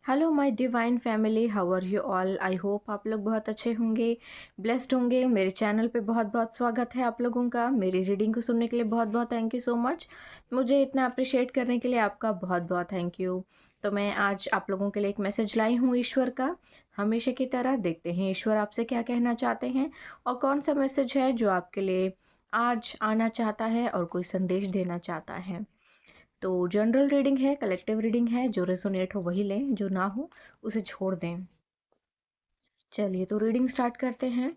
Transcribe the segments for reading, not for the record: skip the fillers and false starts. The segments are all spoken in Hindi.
Hello my divine family, how are you all. I hope आप लोग बहुत अच्छे होंगे, ब्लेस्ड होंगे। मेरे चैनल पे बहुत बहुत स्वागत है आप लोगों का। मेरी रीडिंग को सुनने के लिए बहुत बहुत थैंक यू सो मच। मुझे इतना अप्रिशिएट करने के लिए आपका बहुत बहुत थैंक यू। तो मैं आज आप लोगों के लिए एक मैसेज लाई हूँ ईश्वर का। हमेशा की तरह देखते हैं ईश्वर आपसे क्या कहना चाहते हैं और कौन सा मैसेज है जो आपके लिए आज आना चाहता है और कोई संदेश देना चाहता है। तो जनरल रीडिंग है, कलेक्टिव रीडिंग है, जो रेजोनेट हो वही लें, जो ना हो उसे छोड़ दें। चलिए तो रीडिंग स्टार्ट करते हैं।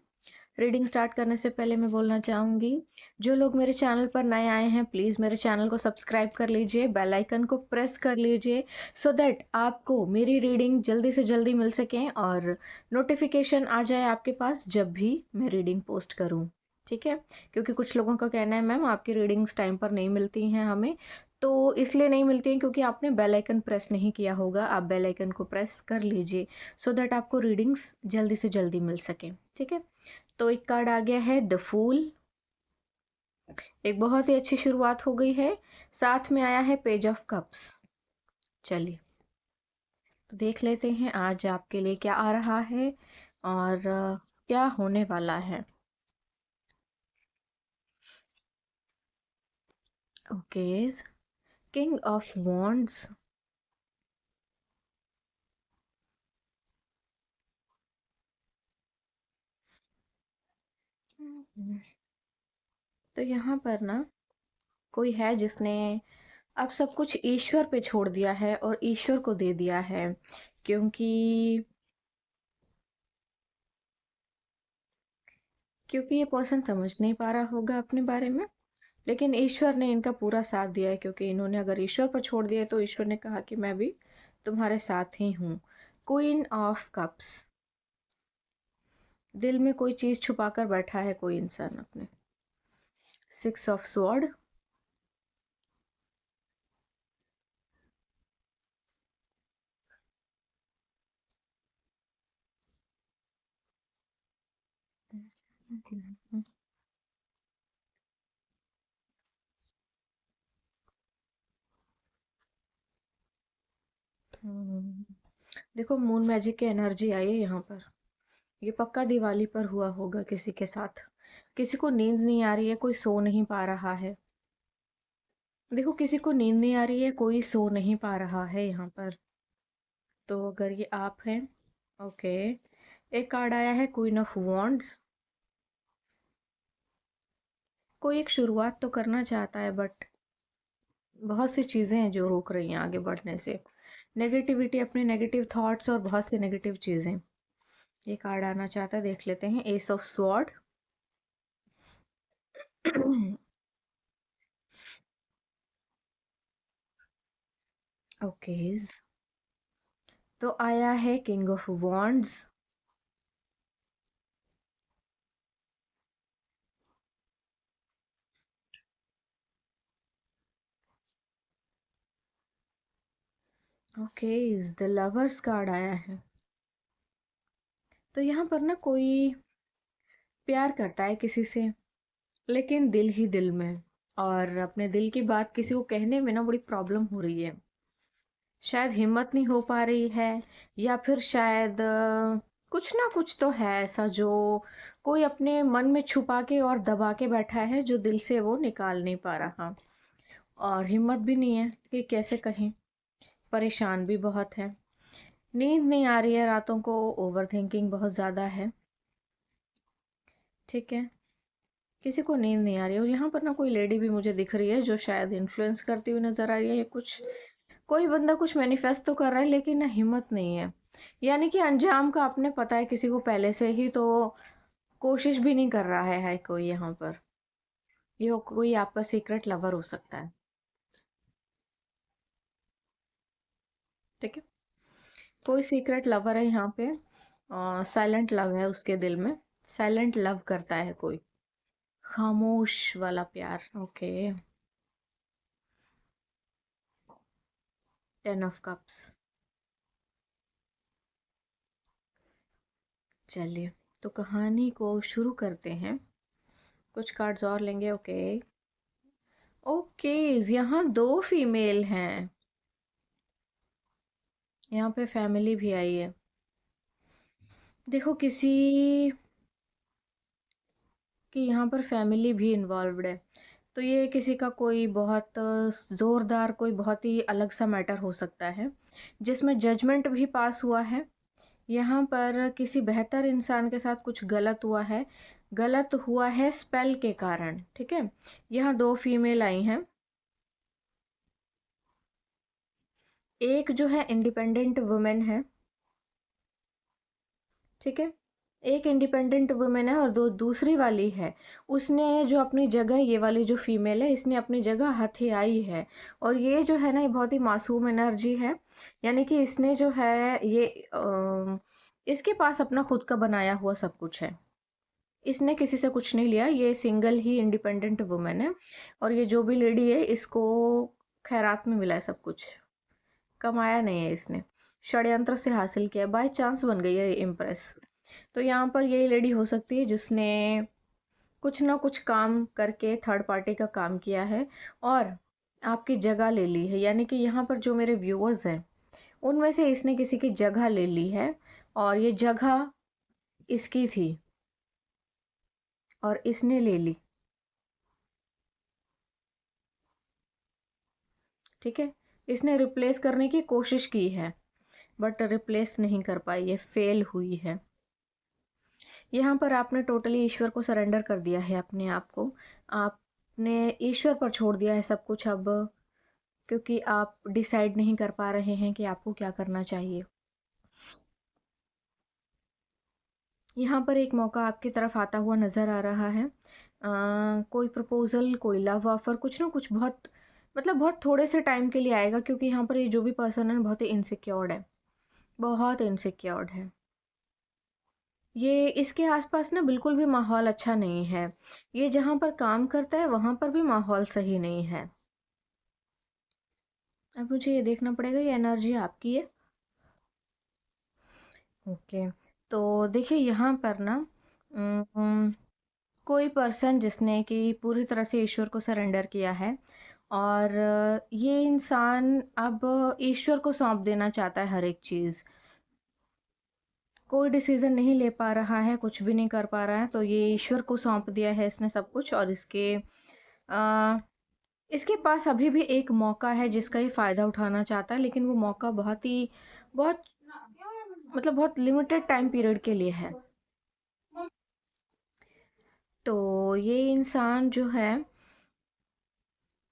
रीडिंग स्टार्ट करने से पहले मैं बोलना चाहूँगी, जो लोग मेरे चैनल पर नए आए हैं प्लीज़ मेरे चैनल को सब्सक्राइब कर लीजिए, बेल आइकन को प्रेस कर लीजिए सो दैट आपको मेरी रीडिंग जल्दी से जल्दी मिल सकें और नोटिफिकेशन आ जाए आपके पास जब भी मैं रीडिंग पोस्ट करूँ। ठीक है, क्योंकि कुछ लोगों का कहना है मैम आपकी रीडिंग्स टाइम पर नहीं मिलती हैं हमें, तो इसलिए नहीं मिलती हैं क्योंकि आपने बेल आइकन प्रेस नहीं किया होगा। आप बेल आइकन को प्रेस कर लीजिए सो दैट आपको रीडिंग्स जल्दी से जल्दी मिल सके। ठीक है, तो एक कार्ड आ गया है द फूल। एक बहुत ही अच्छी शुरुआत हो गई है। साथ में आया है पेज ऑफ कप्स। चलिए तो देख लेते हैं आज आपके लिए क्या आ रहा है और क्या होने वाला है। Okay, king of wands. तो यहाँ पर ना कोई है जिसने अब सब कुछ ईश्वर पे छोड़ दिया है और ईश्वर को दे दिया है, क्योंकि क्योंकि ये पर्सन समझ नहीं पा रहा होगा अपने बारे में, लेकिन ईश्वर ने इनका पूरा साथ दिया है। क्योंकि इन्होंने अगर ईश्वर पर छोड़ दिया है तो ईश्वर ने कहा कि मैं भी तुम्हारे साथ ही हूँ। क्वीन ऑफ कप्स, दिल में कोई चीज छुपा कर बैठा है कोई इंसान अपने। सिक्स ऑफ स्वॉर्ड, देखो मून मैजिक की एनर्जी आई है यहाँ पर। ये पक्का दिवाली पर हुआ होगा किसी के साथ। किसी को नींद नहीं आ रही है, कोई सो नहीं पा रहा है। देखो किसी को नींद नहीं आ रही है, कोई सो नहीं पा रहा है यहाँ पर। तो अगर ये आप हैं, ओके। एक कार्ड आया है क्वीन ऑफ वॉन्ड्स। कोई एक शुरुआत तो करना चाहता है बट बहुत सी चीजें हैं जो रोक रही हैं आगे बढ़ने से। नेगेटिविटी, अपने नेगेटिव थॉट्स और बहुत सी नेगेटिव चीजें। ये कार्ड आना चाहता है, देख लेते हैं। S of sword. ओके, तो आया है king of wands. Okay, the lovers card आया है। तो यहाँ पर ना कोई प्यार करता है किसी से, लेकिन दिल ही दिल में, और अपने दिल की बात किसी को कहने में ना बड़ी प्रॉब्लम हो रही है। शायद हिम्मत नहीं हो पा रही है, या फिर शायद कुछ ना कुछ तो है ऐसा जो कोई अपने मन में छुपा के और दबा के बैठा है, जो दिल से वो निकाल नहीं पा रहा। और हिम्मत भी नहीं है कि कैसे कहें। परेशान भी बहुत है, नींद नहीं आ रही है रातों को, ओवर थिंकिंग बहुत ज़्यादा है। ठीक है, किसी को नींद नहीं आ रही है। और यहाँ पर ना कोई लेडी भी मुझे दिख रही है जो शायद इन्फ्लुएंस करती हुई नजर आ रही है, या कुछ कोई बंदा कुछ मैनिफेस्ट तो कर रहा है लेकिन ना हिम्मत नहीं है। यानी कि अंजाम का आपने पता है किसी को पहले से ही, तो कोशिश भी नहीं कर रहा है कोई यहाँ पर। ये कोई आपका सीक्रेट लवर हो सकता है। ठीक है, कोई सीक्रेट लवर है यहाँ पे। साइलेंट लव है उसके दिल में, साइलेंट लव करता है कोई, खामोश वाला प्यार। Okay, ten of cups. चलिए तो कहानी को शुरू करते हैं। कुछ कार्ड्स और लेंगे। ओके, ओके, यहाँ दो फीमेल हैं। यहाँ पे फैमिली भी आई है। देखो किसी की यहाँ पर फैमिली भी इन्वॉल्व्ड है, तो ये किसी का कोई बहुत ज़ोरदार, कोई बहुत ही अलग सा मैटर हो सकता है, जिसमें जजमेंट भी पास हुआ है। यहाँ पर किसी बेहतर इंसान के साथ कुछ गलत हुआ है, गलत हुआ है स्पेल के कारण, ठीक है। यहाँ 2 फीमेल आई हैं, एक जो है इंडिपेंडेंट वुमेन है, ठीक है। एक इंडिपेंडेंट वुमेन है और दो दूसरी वाली है, उसने जो अपनी जगह, ये वाली जो फीमेल है इसने अपनी जगह हथियाई है। और ये जो है ना, ये बहुत ही मासूम एनर्जी है, यानी कि इसने जो है ये इसके पास अपना खुद का बनाया हुआ सब कुछ है, इसने किसी से कुछ नहीं लिया, ये सिंगल ही इंडिपेंडेंट वुमेन है। और ये जो भी लेडी है इसको खैरात में मिला है सब कुछ, कमाया नहीं है इसने, षड्यंत्र से हासिल किया, बाय चांस बन गई है इम्प्रेस। तो यहाँ पर यही लेडी हो सकती है जिसने कुछ ना कुछ काम करके थर्ड पार्टी का काम किया है और आपकी जगह ले ली है। यानी कि यहाँ पर जो मेरे व्यूअर्स हैं उनमें से इसने किसी की जगह ले ली है, और ये जगह इसकी थी और इसने ले ली, ठीक है। इसने रिप्लेस करने की कोशिश की है बट रिप्लेस नहीं कर पाई, ये फेल हुई है। यहाँ पर आपने टोटली ईश्वर को सरेंडर कर दिया है, अपने आप को आपने ईश्वर पर छोड़ दिया है सब कुछ अब, क्योंकि आप डिसाइड नहीं कर पा रहे हैं कि आपको क्या करना चाहिए। यहाँ पर एक मौका आपकी तरफ आता हुआ नज़र आ रहा है, कोई प्रपोज़ल, कोई लव ऑफ़र, कुछ ना कुछ बहुत, मतलब बहुत थोड़े से टाइम के लिए आएगा, क्योंकि यहाँ पर ये जो भी पर्सन है बहुत ही इनसिक्योर्ड है, बहुत इनसिक्योर्ड है। ये इसके आसपास ना बिल्कुल भी माहौल अच्छा नहीं है, ये जहाँ पर काम करता है वहाँ पर भी माहौल सही नहीं है। अब मुझे ये देखना पड़ेगा ये एनर्जी आपकी है, ओके। तो देखिए यहाँ पर ना कोई पर्सन जिसने कि पूरी तरह से ईश्वर को सरेंडर किया है, और ये इंसान अब ईश्वर को सौंप देना चाहता है हर एक चीज़, कोई डिसीजन नहीं ले पा रहा है, कुछ भी नहीं कर पा रहा है, तो ये ईश्वर को सौंप दिया है इसने सब कुछ। और आ, इसके पास अभी भी एक मौका है जिसका ये फ़ायदा उठाना चाहता है, लेकिन वो मौका बहुत मतलब बहुत लिमिटेड टाइम पीरियड के लिए है। तो ये इंसान जो है,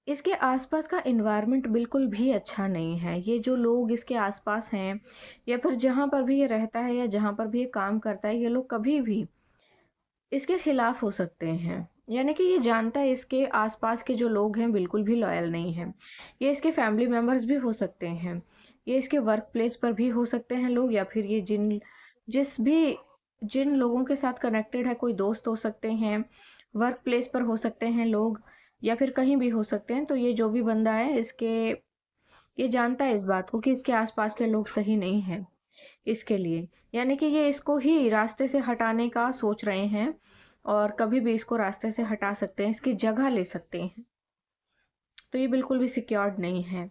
इसके आसपास का एनवायरनमेंट बिल्कुल भी अच्छा नहीं है। ये जो लोग इसके आसपास हैं या फिर जहाँ पर भी ये रहता है या जहाँ पर भी ये काम करता है, ये लोग कभी भी इसके खिलाफ हो सकते हैं। यानी कि ये जानता है इसके आसपास के जो लोग हैं बिल्कुल भी लॉयल नहीं हैं। ये इसके फैमिली मेम्बर्स भी हो सकते हैं, ये इसके वर्क प्लेस पर भी हो सकते हैं लोग, या फिर ये जिन लोगों के साथ कनेक्टेड है, कोई दोस्त हो सकते हैं, वर्क प्लेस पर हो सकते हैं लोग, या फिर कहीं भी हो सकते हैं। तो ये जो भी बंदा है ये जानता है इस बात को कि इसके आसपास के लोग सही नहीं हैं इसके लिए, यानी कि ये इसको ही रास्ते से हटाने का सोच रहे हैं, और कभी भी इसको रास्ते से हटा सकते हैं, इसकी जगह ले सकते हैं। तो ये बिल्कुल भी सिक्योर्ड नहीं है,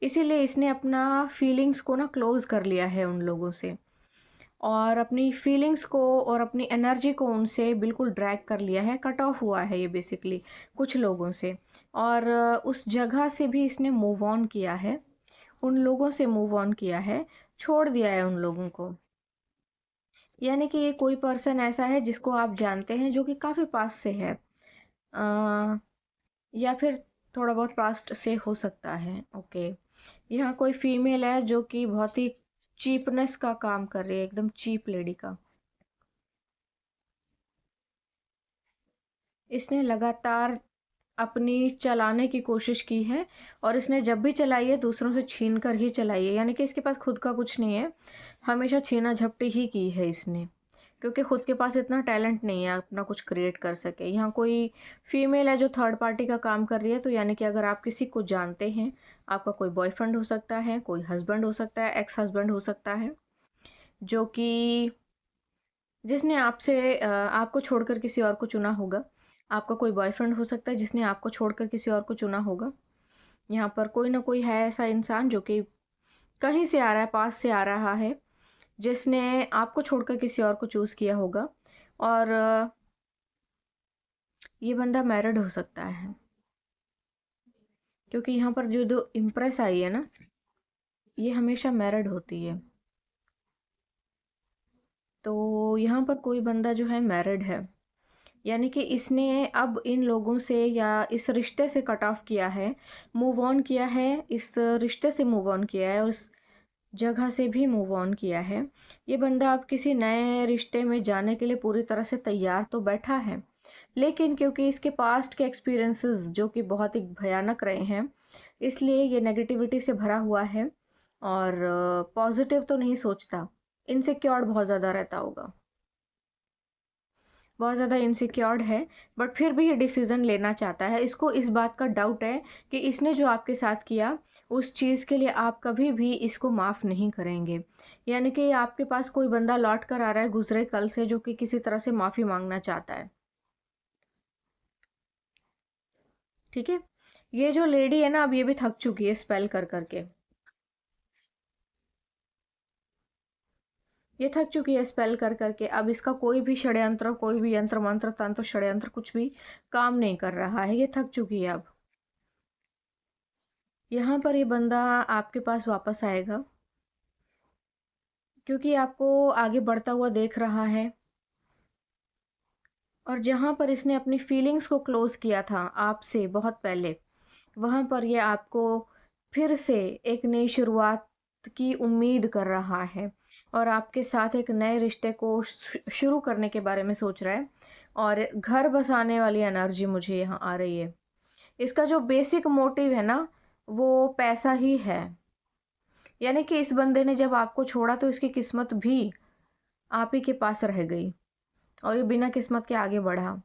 इसीलिए इसने अपना फीलिंग्स को ना क्लोज कर लिया है उन लोगों से, और अपनी फीलिंग्स को और अपनी एनर्जी को उनसे बिल्कुल ड्रैग कर लिया है, कट ऑफ हुआ है ये बेसिकली कुछ लोगों से। और उस जगह से भी इसने मूव ऑन किया है, उन लोगों से मूव ऑन किया है, छोड़ दिया है उन लोगों को। यानी कि ये कोई पर्सन ऐसा है जिसको आप जानते हैं, जो कि काफ़ी पास से है, अ, या फिर थोड़ा बहुत पास्ट से हो सकता है, ओके। यहाँ कोई फीमेल है जो कि बहुत ही चीपनेस का काम कर रही है, एकदम चीप लेडी का। इसने लगातार अपनी चलाने की कोशिश की है, और इसने जब भी चलाई है दूसरों से छीन कर ही चलाई है, यानी कि इसके पास खुद का कुछ नहीं है, हमेशा छीना झपटी ही की है इसने, क्योंकि खुद के पास इतना टैलेंट नहीं है अपना कुछ क्रिएट कर सके। यहाँ कोई फीमेल है जो थर्ड पार्टी का काम कर रही है, तो यानी कि अगर आप किसी को जानते हैं, आपका कोई बॉयफ्रेंड हो सकता है, कोई हस्बैंड हो सकता है, एक्स हस्बैंड हो सकता है, जो कि जिसने आपको छोड़कर किसी और को चुना होगा। आपका कोई बॉयफ्रेंड हो सकता है जिसने आपको छोड़कर किसी और को चुना होगा। यहाँ पर कोई ना कोई है ऐसा इंसान जो कि कहीं से आ रहा है, पास से आ रहा है, जिसने आपको छोड़कर किसी और को चूज़ किया होगा। और ये बंदा मैरिड हो सकता है, क्योंकि यहाँ पर जो जो इम्प्रेस आई है ना, ये हमेशा मैरिड होती है। तो यहाँ पर कोई बंदा जो है मैरिड है, यानी कि इसने अब इन लोगों से या इस रिश्ते से कट ऑफ किया है, मूव ऑन किया है, इस रिश्ते से मूव ऑन किया है, उस जगह से भी मूव ऑन किया है। ये बंदा अब किसी नए रिश्ते में जाने के लिए पूरी तरह से तैयार तो बैठा है, लेकिन क्योंकि इसके पास्ट के एक्सपीरियंसेस जो कि बहुत ही भयानक रहे हैं, इसलिए ये नेगेटिविटी से भरा हुआ है और पॉजिटिव तो नहीं सोचता। इनसिक्योर्ड बहुत ज़्यादा रहता होगा, बहुत ज़्यादा इनसिक्योर्ड है, बट फिर भी ये डिसीज़न लेना चाहता है। इसको इस बात का डाउट है कि इसने जो आपके साथ किया, उस चीज़ के लिए आप कभी भी इसको माफ़ नहीं करेंगे। यानी कि आपके पास कोई बंदा लौट कर आ रहा है गुज़रे कल से, जो कि किसी तरह से माफ़ी माँगना चाहता है। ठीक है? ये जो लेडी है ना, अब ये भी थक चुकी है स्पेल कर कर के। ये थक चुकी है स्पेल कर कर के। अब इसका कोई भी षड्यंत्र, कोई भी यंत्र मंत्र तंत्र षड्यंत्र कुछ भी काम नहीं कर रहा है। ये थक चुकी है अब। यहाँ पर ये बंदा आपके पास वापस आएगा, क्योंकि आपको आगे बढ़ता हुआ देख रहा है। और जहाँ पर इसने अपनी फीलिंग्स को क्लोज किया था आपसे बहुत पहले, वहाँ पर ये आपको फिर से एक नई शुरुआत की उम्मीद कर रहा है और आपके साथ एक नए रिश्ते को शुरू करने के बारे में सोच रहा है। और घर बसाने वाली एनर्जी मुझे यहाँ आ रही है। इसका जो बेसिक मोटिव है ना, वो पैसा ही है। यानी कि इस बंदे ने जब आपको छोड़ा तो इसकी किस्मत भी आप ही के पास रह गई और ये बिना किस्मत के आगे बढ़ा।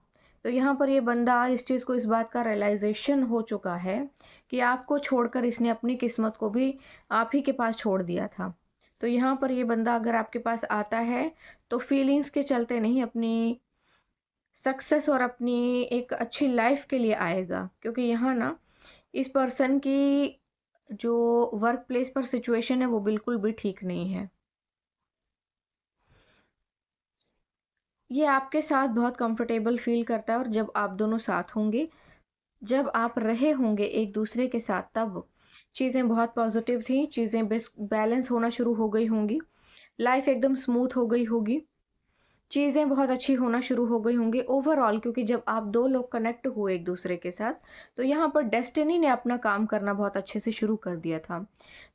तो यहाँ पर ये बंदा इस चीज़ को, इस बात का रियलाइजेशन हो चुका है कि आपको छोड़कर इसने अपनी किस्मत को भी आप ही के पास छोड़ दिया था। तो यहाँ पर ये बंदा अगर आपके पास आता है तो फीलिंग्स के चलते नहीं, अपनी सक्सेस और अपनी एक अच्छी लाइफ के लिए आएगा। क्योंकि यहाँ ना इस पर्सन की जो वर्क प्लेस पर सिचुएशन है वो बिल्कुल भी ठीक नहीं है। ये आपके साथ बहुत कंफर्टेबल फील करता है और जब आप दोनों साथ होंगे, जब आप रहे होंगे एक दूसरे के साथ, तब चीज़ें बहुत पॉजिटिव थी, चीज़ें बैलेंस होना शुरू हो गई होंगी, लाइफ एकदम स्मूथ हो गई होगी, चीज़ें बहुत अच्छी होना शुरू हो गई होंगी ओवरऑल। क्योंकि जब आप दो लोग कनेक्ट हुए एक दूसरे के साथ, तो यहाँ पर डेस्टिनी ने अपना काम करना बहुत अच्छे से शुरू कर दिया था।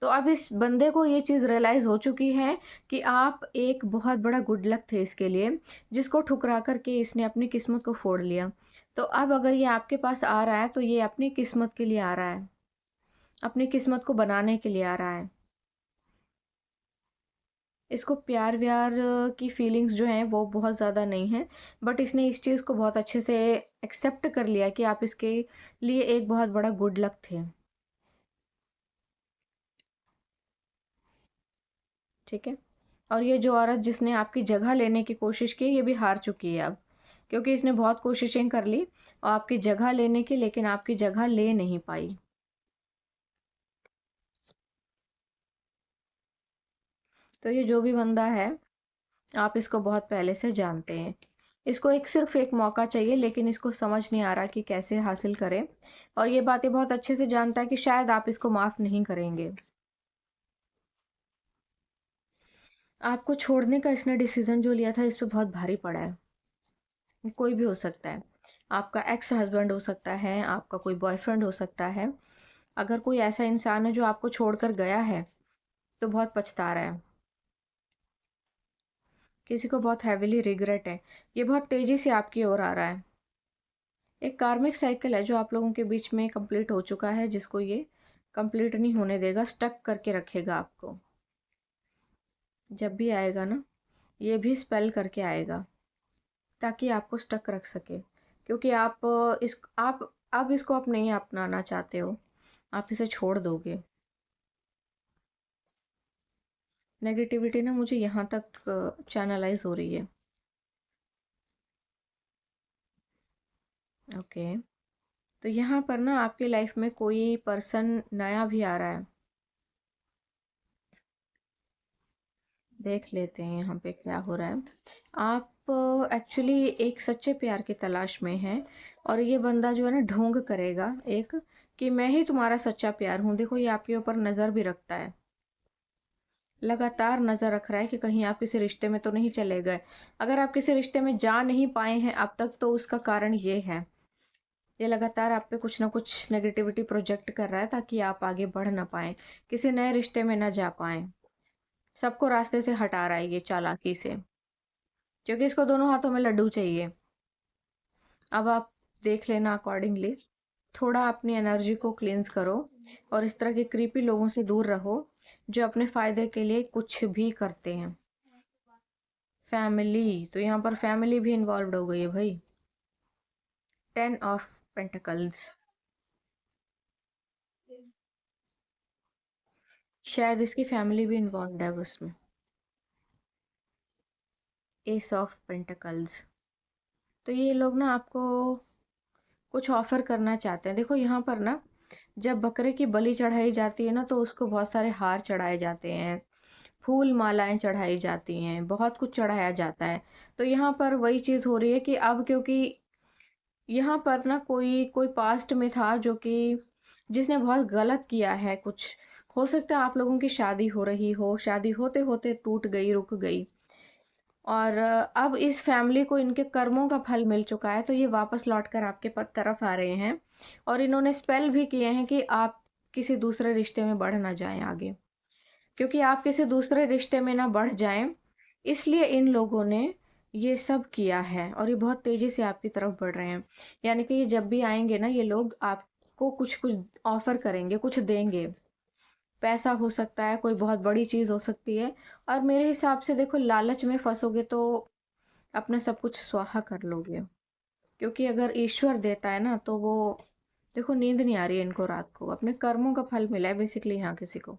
तो अब इस बंदे को ये चीज़ रियलाइज़ हो चुकी है कि आप एक बहुत बड़ा गुड लक थे इसके लिए, जिसको ठुकरा करके इसने अपनी किस्मत को फोड़ लिया। तो अब अगर ये आपके पास आ रहा है तो ये अपनी किस्मत के लिए आ रहा है, अपनी किस्मत को बनाने के लिए आ रहा है। इसको प्यार व्यार की फीलिंग्स जो हैं वो बहुत ज़्यादा नहीं है, बट इसने इस चीज़ को बहुत अच्छे से एक्सेप्ट कर लिया कि आप इसके लिए एक बहुत बड़ा गुड लक थे। ठीक है? और ये जो औरत जिसने आपकी जगह लेने की कोशिश की, ये भी हार चुकी है अब, क्योंकि इसने बहुत कोशिशें कर ली और आपकी जगह लेने की, लेकिन आपकी जगह ले नहीं पाई। तो ये जो भी बंदा है, आप इसको बहुत पहले से जानते हैं। इसको एक सिर्फ एक मौका चाहिए, लेकिन इसको समझ नहीं आ रहा कि कैसे हासिल करें। और ये बातें बहुत अच्छे से जानता है कि शायद आप इसको माफ़ नहीं करेंगे। आपको छोड़ने का इसने डिसीज़न जो लिया था, इस पे बहुत भारी पड़ा है। कोई भी हो सकता है। आपका एक्स हस्बैंड हो सकता है, आपका कोई बॉयफ्रेंड हो सकता है। अगर कोई ऐसा इंसान है जो आपको छोड़कर गया है, तो बहुत पछता रहा है। किसी को बहुत हैवीली रिग्रेट है। ये बहुत तेज़ी से आपकी ओर आ रहा है। एक कार्मिक साइकिल है जो आप लोगों के बीच में कंप्लीट हो चुका है, जिसको ये कंप्लीट नहीं होने देगा, स्टक करके रखेगा आपको। जब भी आएगा ना, ये भी स्पेल करके आएगा ताकि आपको स्टक रख सके। क्योंकि आप अब इसको आप नहीं अपनाना चाहते हो, आप इसे छोड़ दोगे। नेगेटिविटी ना मुझे यहाँ तक चैनलाइज हो रही है। ओके। तो यहाँ पर ना आपकी लाइफ में कोई पर्सन नया भी आ रहा है। देख लेते हैं यहाँ पे क्या हो रहा है। आप एक्चुअली एक सच्चे प्यार की तलाश में हैं, और ये बंदा जो है ना ढोंग करेगा एक, कि मैं ही तुम्हारा सच्चा प्यार हूँ। देखो ये आपके ऊपर नज़र भी रखता है, लगातार नज़र रख रहा है कि कहीं आप किसी रिश्ते में तो नहीं चले गए। अगर आप किसी रिश्ते में जा नहीं पाए हैं अब तक, तो उसका कारण ये है, ये लगातार आप पे कुछ ना कुछ नेगेटिविटी प्रोजेक्ट कर रहा है ताकि आप आगे बढ़ ना पाएं, किसी नए रिश्ते में ना जा पाएं। सबको रास्ते से हटा रहा है ये चालाकी से, क्योंकि इसको दोनों हाथों में लड्डू चाहिए। अब आप देख लेना अकॉर्डिंगली, थोड़ा अपनी एनर्जी को क्लींस करो, और इस तरह के क्रीपी लोगों से दूर रहो जो अपने फायदे के लिए कुछ भी करते हैं। फैमिली, तो यहाँ पर फैमिली भी इन्वॉल्व हो गई है भाई। 10 ऑफ पेंटिकल्स, शायद इसकी फैमिली भी इन्वॉल्व है उसमें। एस ऑफ पेंटिकल्स, तो ये लोग ना आपको कुछ ऑफर करना चाहते हैं। देखो यहाँ पर ना, जब बकरे की बलि चढ़ाई जाती है ना, तो उसको बहुत सारे हार चढ़ाए जाते हैं, फूल मालाएं चढ़ाई जाती हैं, बहुत कुछ चढ़ाया जाता है। तो यहाँ पर वही चीज़ हो रही है कि अब, क्योंकि यहाँ पर ना कोई कोई पास्ट में था जो कि जिसने बहुत गलत किया है कुछ। हो सकता है आप लोगों की शादी हो रही हो, शादी होते होते टूट गई, रुक गई, और अब इस फैमिली को इनके कर्मों का फल मिल चुका है, तो ये वापस लौट कर आपके तरफ आ रहे हैं, और इन्होंने स्पेल भी किए हैं कि आप किसी दूसरे रिश्ते में बढ़ ना जाएं आगे। क्योंकि आप किसी दूसरे रिश्ते में ना बढ़ जाएं, इसलिए इन लोगों ने ये सब किया है, और ये बहुत तेजी से आपकी तरफ बढ़ रहे हैं। यानी कि ये जब भी आएंगे ना, ये लोग आपको कुछ कुछ ऑफर करेंगे, कुछ देंगे। पैसा हो सकता है, कोई बहुत बड़ी चीज़ हो सकती है, और मेरे हिसाब से देखो, लालच में फंसोगे तो अपना सब कुछ स्वाहा कर लोगे। क्योंकि अगर ईश्वर देता है ना, तो वो, देखो नींद नहीं आ रही है इनको रात को, अपने कर्मों का फल मिला है बेसिकली यहाँ किसी को।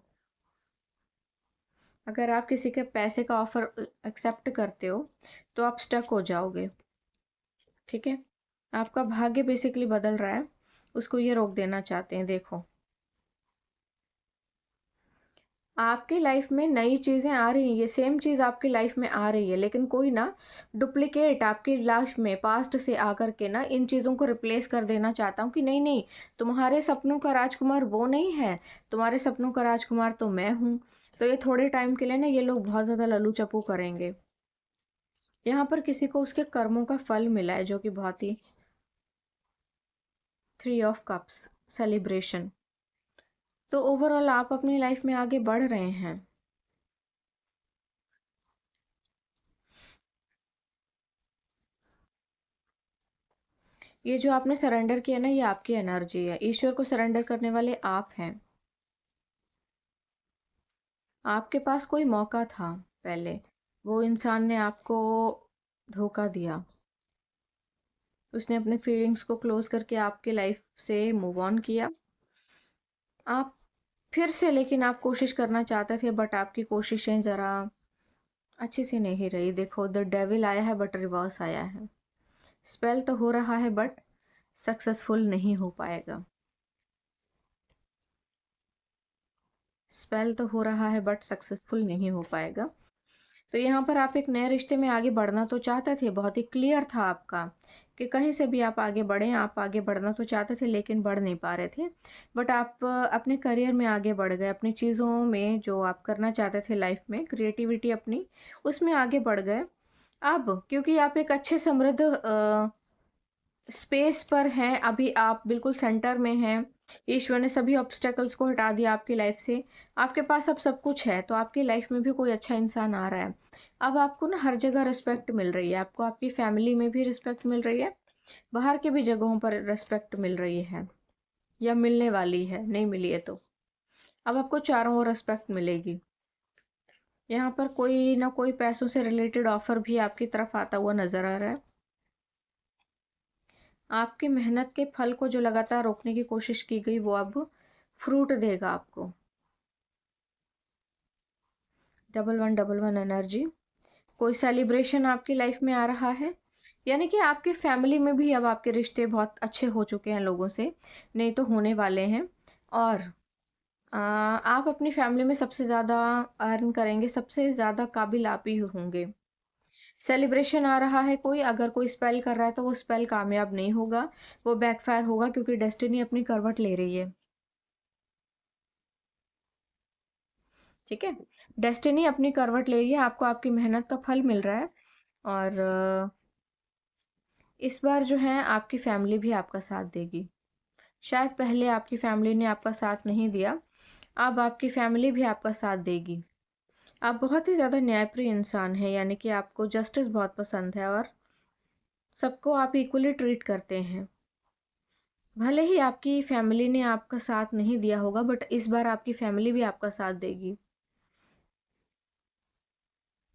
अगर आप किसी के पैसे का ऑफर एक्सेप्ट करते हो, तो आप स्टक हो जाओगे। ठीक है, आपका भाग्य बेसिकली बदल रहा है, उसको ये रोक देना चाहते हैं। देखो आपकी लाइफ में नई चीज़ें आ रही हैं, ये सेम चीज़ आपकी लाइफ में आ रही है, लेकिन कोई ना डुप्लीकेट आपकी लाइफ में पास्ट से आकर के ना इन चीज़ों को रिप्लेस कर देना चाहता हूँ कि नहीं नहीं, तुम्हारे सपनों का राजकुमार वो नहीं है, तुम्हारे सपनों का राजकुमार तो मैं हूँ। तो ये थोड़े टाइम के लिए ना ये लोग बहुत ज़्यादा लल्लू चप्पू करेंगे। यहाँ पर किसी को उसके कर्मों का फल मिला है, जो कि बहुत ही, 3 ऑफ कप्स, सेलिब्रेशन। तो ओवरऑल आप अपनी लाइफ में आगे बढ़ रहे हैं। ये जो आपने सरेंडर किया ना, ये आपकी एनर्जी है, ईश्वर को सरेंडर करने वाले आप हैं। आपके पास कोई मौका था पहले, वो इंसान ने आपको धोखा दिया, उसने अपने फीलिंग्स को क्लोज करके आपके लाइफ से मूव ऑन किया। आप फिर से, लेकिन आप कोशिश करना चाहते थे, बट आपकी कोशिशें ज़रा अच्छी सी नहीं रही। देखो द डेविल आया है बट रिवर्स आया है। स्पेल तो हो रहा है बट सक्सेसफुल नहीं हो पाएगा। स्पेल तो हो रहा है बट सक्सेसफुल नहीं हो पाएगा। तो यहाँ पर आप एक नए रिश्ते में आगे बढ़ना तो चाहते थे, बहुत ही क्लियर था आपका कि कहीं से भी आप आगे बढ़ें, आप आगे बढ़ना तो चाहते थे लेकिन बढ़ नहीं पा रहे थे। बट आप अपने करियर में आगे बढ़ गए, अपनी चीज़ों में जो आप करना चाहते थे लाइफ में, क्रिएटिविटी अपनी, उसमें आगे बढ़ गए। अब क्योंकि आप एक अच्छे समृद्ध स्पेस पर हैं, अभी आप बिल्कुल सेंटर में हैं, ईश्वर ने सभी ऑब्स्टेकल्स को हटा दिया आपकी लाइफ से, आपके पास अब सब कुछ है, तो आपकी लाइफ में भी कोई अच्छा इंसान आ रहा है। अब आपको ना हर जगह रिस्पेक्ट मिल रही है, आपको आपकी फैमिली में भी रिस्पेक्ट मिल रही है, बाहर की भी जगहों पर रिस्पेक्ट मिल रही है, या मिलने वाली है, नहीं मिली है तो अब आपको चारों ओर रिस्पेक्ट मिलेगी। यहाँ पर कोई ना कोई पैसों से रिलेटेड ऑफर भी आपकी तरफ आता हुआ नजर आ रहा है। आपकी मेहनत के फल को जो लगातार रोकने की कोशिश की गई, वो अब फ्रूट देगा आपको। 1111 एनर्जी, कोई सेलिब्रेशन आपकी लाइफ में आ रहा है, यानी कि आपकी फैमिली में भी अब आपके रिश्ते बहुत अच्छे हो चुके हैं लोगों से, नहीं तो होने वाले हैं। और आप अपनी फैमिली में सबसे ज़्यादा अर्न करेंगे, सबसे ज़्यादा काबिल आप ही होंगे। सेलिब्रेशन आ रहा है कोई, अगर कोई स्पेल कर रहा है तो वो स्पेल कामयाब नहीं होगा, वो बैकफायर होगा क्योंकि डेस्टिनी अपनी करवट ले रही है। ठीक है? डेस्टिनी अपनी करवट ले रही है, आपको आपकी मेहनत का फल मिल रहा है और इस बार जो है आपकी फैमिली भी आपका साथ देगी। शायद पहले आपकी फैमिली ने आपका साथ नहीं दिया, अब आपकी फैमिली भी आपका साथ देगी। आप बहुत ही ज़्यादा न्यायप्रिय इंसान हैं, यानी कि आपको जस्टिस बहुत पसंद है और सबको आप इक्वली ट्रीट करते हैं। भले ही आपकी फैमिली ने आपका साथ नहीं दिया होगा, बट इस बार आपकी फैमिली भी आपका साथ देगी।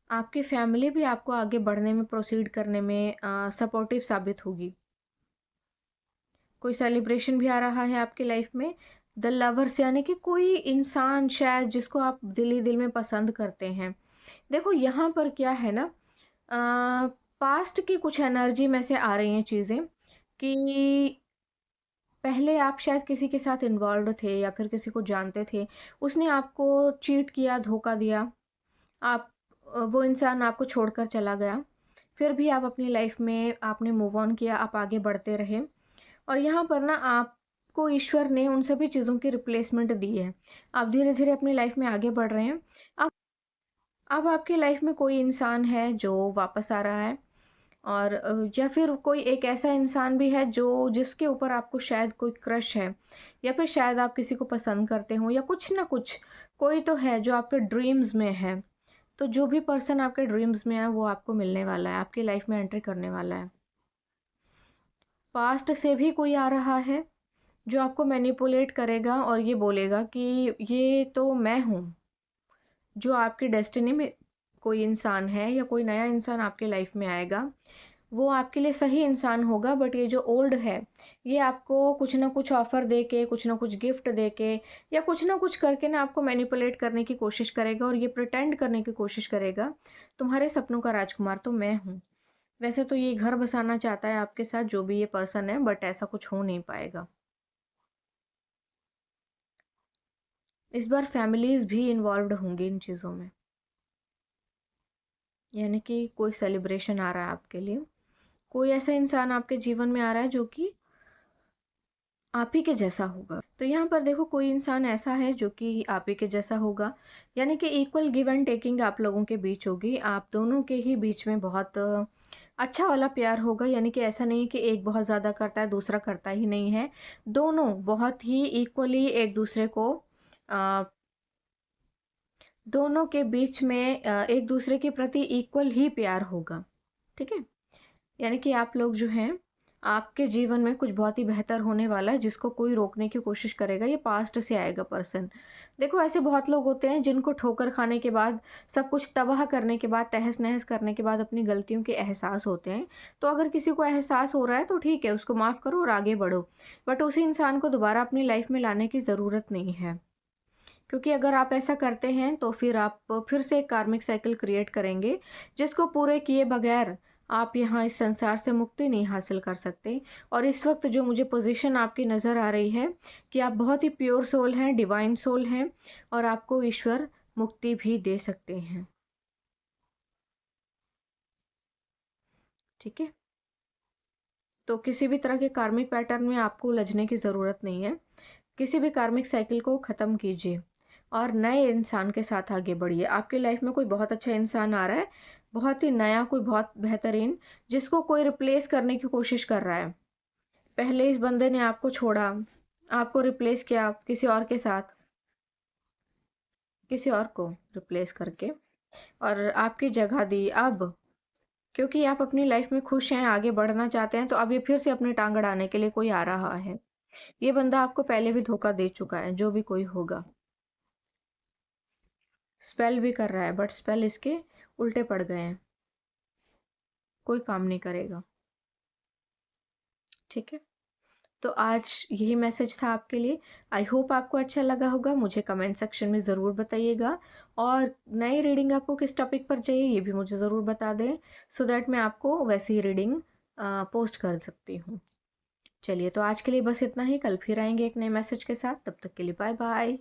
आपकी फैमिली भी आपको आगे बढ़ने में, प्रोसीड करने में सपोर्टिव साबित होगी। कोई सेलिब्रेशन भी आ रहा है आपकी लाइफ में। द लवर्स यानी कि कोई इंसान शायद जिसको आप दिल ही दिल में पसंद करते हैं। देखो यहाँ पर क्या है ना, पास्ट की कुछ एनर्जी में से आ रही हैं चीज़ें कि पहले आप शायद किसी के साथ इन्वॉल्व थे या फिर किसी को जानते थे, उसने आपको चीट किया, धोखा दिया, आप वो इंसान आपको छोड़कर चला गया, फिर भी आप अपनी लाइफ में आपने मूव ऑन किया, आप आगे बढ़ते रहे और यहाँ पर ना आपको ईश्वर ने उन सभी चीज़ों की रिप्लेसमेंट दी है। आप धीरे-धीरे अपनी लाइफ में आगे बढ़ रहे हैं। अब अब आपकी लाइफ में कोई इंसान है जो वापस आ रहा है और या फिर कोई एक ऐसा इंसान भी है जो जिसके ऊपर आपको शायद कोई क्रश है या फिर शायद आप किसी को पसंद करते हो या कुछ ना कुछ, कोई तो है जो आपके ड्रीम्स में है। तो जो भी पर्सन आपके ड्रीम्स में है वो आपको मिलने वाला है, आपकी लाइफ में एंट्री करने वाला है। पास्ट से भी कोई आ रहा है जो आपको मैनिपुलेट करेगा और ये बोलेगा कि ये तो मैं हूँ। जो आपकी डेस्टिनी में कोई इंसान है या कोई नया इंसान आपके लाइफ में आएगा, वो आपके लिए सही इंसान होगा, बट ये जो ओल्ड है, ये आपको कुछ ना कुछ ऑफ़र दे के, कुछ ना कुछ गिफ्ट दे के या कुछ ना कुछ करके ना आपको मैनिपुलेट करने की कोशिश करेगा और ये प्रिटेंड करने की कोशिश करेगा, तुम्हारे सपनों का राजकुमार तो मैं हूँ। वैसे तो ये घर बसाना चाहता है आपके साथ जो भी ये पर्सन है, बट ऐसा कुछ हो नहीं पाएगा। इस बार फैमिलीज़ भी इन्वॉल्व्ड होंगी इन चीज़ों में। यानी कि कोई सेलिब्रेशन आ रहा है आपके लिए। कोई ऐसा इंसान आपके जीवन में आ रहा है जो कि आप ही के जैसा होगा। तो यहाँ पर देखो कोई इंसान ऐसा है जो कि आप ही के जैसा होगा। यानी कि इक्वल गिव एंड टेकिंग आप लोगों के बीच होगी। आप दोनों के ही बीच में बहुत अच्छा वाला प्यार होगा। यानी कि ऐसा नहीं कि एक बहुत ज़्यादा करता है, दूसरा करता ही नहीं है। दोनों बहुत ही इक्वली एक दूसरे को अ, दोनों के बीच में एक दूसरे के प्रति इक्वल ही प्यार होगा। ठीक है? यानी कि आप लोग जो हैं, आपके जीवन में कुछ बहुत ही बेहतर होने वाला है जिसको कोई रोकने की कोशिश करेगा, ये पास्ट से आएगा पर्सन। देखो ऐसे बहुत लोग होते हैं जिनको ठोकर खाने के बाद, सब कुछ तबाह करने के बाद, तहस-नहस करने के बाद अपनी गलतियों के एहसास होते हैं। तो अगर किसी को एहसास हो रहा है तो ठीक है, उसको माफ़ करो और आगे बढ़ो। बट उसी इंसान को दोबारा अपनी लाइफ में लाने की ज़रूरत नहीं है। क्योंकि अगर आप ऐसा करते हैं तो फिर आप फिर से एक कार्मिक साइकिल क्रिएट करेंगे जिसको पूरे किए बगैर आप यहाँ इस संसार से मुक्ति नहीं हासिल कर सकते। और इस वक्त जो मुझे पोजीशन आपकी नज़र आ रही है कि आप बहुत ही प्योर सोल हैं, डिवाइन सोल हैं और आपको ईश्वर मुक्ति भी दे सकते हैं। ठीक है? तो किसी भी तरह के कार्मिक पैटर्न में आपको उलझने की ज़रूरत नहीं है। किसी भी कार्मिक साइकिल को ख़त्म कीजिए और नए इंसान के साथ आगे बढ़िए। आपकी लाइफ में कोई बहुत अच्छा इंसान आ रहा है, बहुत ही नया, कोई बहुत बेहतरीन, जिसको कोई रिप्लेस करने की कोशिश कर रहा है। पहले इस बंदे ने आपको छोड़ा, आपको रिप्लेस किया किसी और के साथ, किसी और को रिप्लेस करके और आपकी जगह दी। अब क्योंकि आप अपनी लाइफ में खुश हैं, आगे बढ़ना चाहते हैं, तो अब ये फिर से अपनी टाँग अड़ाने के लिए कोई आ रहा है। ये बंदा आपको पहले भी धोखा दे चुका है, जो भी कोई होगा। स्पेल भी कर रहा है बट स्पेल इसके उल्टे पड़ गए हैं, कोई काम नहीं करेगा। ठीक है? तो आज यही मैसेज था आपके लिए। आई होप आपको अच्छा लगा होगा। मुझे कमेंट सेक्शन में ज़रूर बताइएगा और नई रीडिंग आपको किस टॉपिक पर चाहिए ये भी मुझे ज़रूर बता दें, सो दैट मैं आपको वैसी रीडिंग पोस्ट कर सकती हूँ। चलिए तो आज के लिए बस इतना ही। कल फिर आएंगे एक नए मैसेज के साथ। तब तक के लिए बाय बाय।